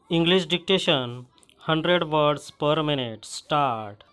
English dictation 100 words per minute. Start.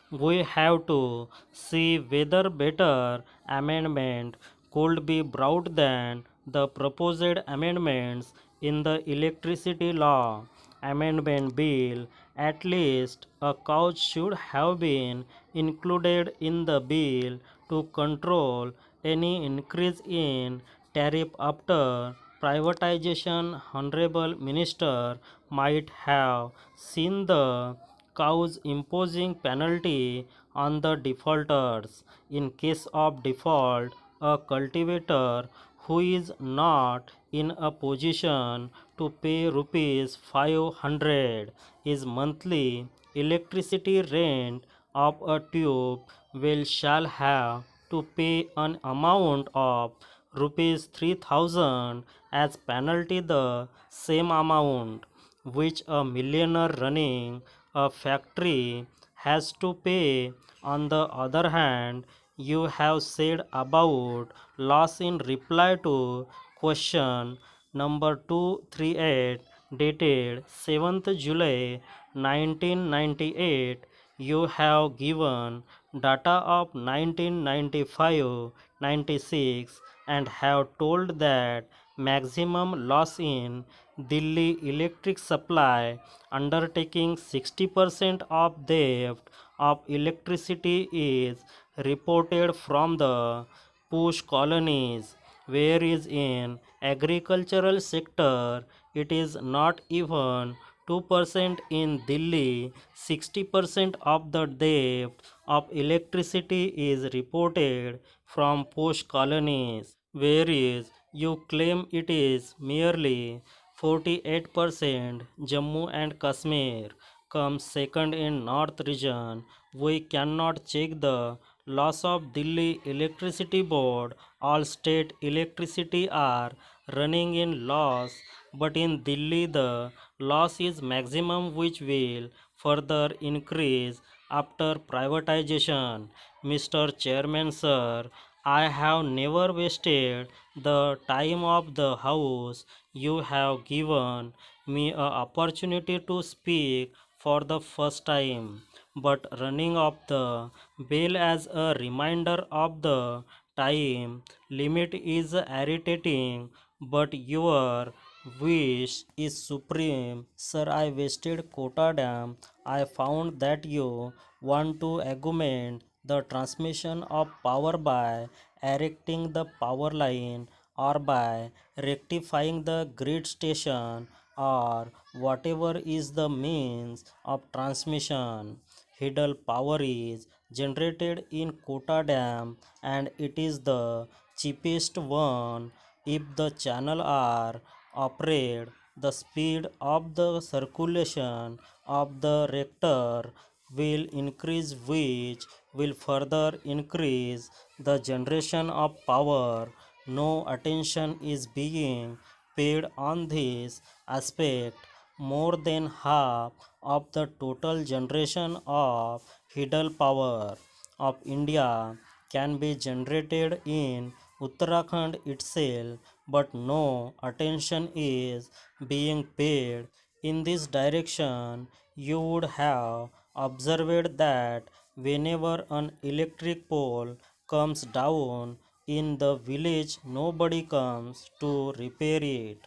We have to see whether better amendment could be brought than the proposed amendments in the electricity law. Amendment bill. At least a clause should have been included in the bill to control any increase in tariff after privatization. Honorable Minister might have seen the clause imposing penalty on the defaulters. In case of default, a cultivator who is not in a position to pay rupees 500 his monthly electricity rent of a tube will shall have to pay an amount of rupees 3000 as penalty, the same amount which a millionaire running a factory has to pay. On the other hand, you have said about loss in reply to question number 238 dated 7th July 1998. You have given data of 1995-96 and have told that maximum loss in Delhi electric supply undertaking 60% of theft of electricity is reported from the push colonies, whereas in agricultural sector it is not even 2%. In Delhi, 60% of the theft of electricity is reported from posh colonies, whereas you claim it is merely 48%. Jammu and Kashmir comes second in North region. We cannot check the loss of Delhi Electricity Board. All state electricity are running in loss, but in Delhi the loss is maximum, which will further increase after privatization. Mr. Chairman, sir, I have never wasted the time of the House. You have given me a opportunity to speak for the first time, but running of the bell as a reminder of the time limit is irritating, but your wish is supreme. Sir, I wasted quota dam. I found that you want to augment the transmission of power by erecting the power line or by rectifying the grid station or whatever is the means of transmission. Hidden power is generated in Kota Dam and it is the cheapest one. If the channel are operated, the speed of the circulation of the reactor will increase, which will further increase the generation of power. No attention is being paid on this aspect. More than half of the total generation of hidden power of India can be generated in Uttarakhand itself, but no attention is being paid in this direction. You would have observed that whenever an electric pole comes down in the village, nobody comes to repair it.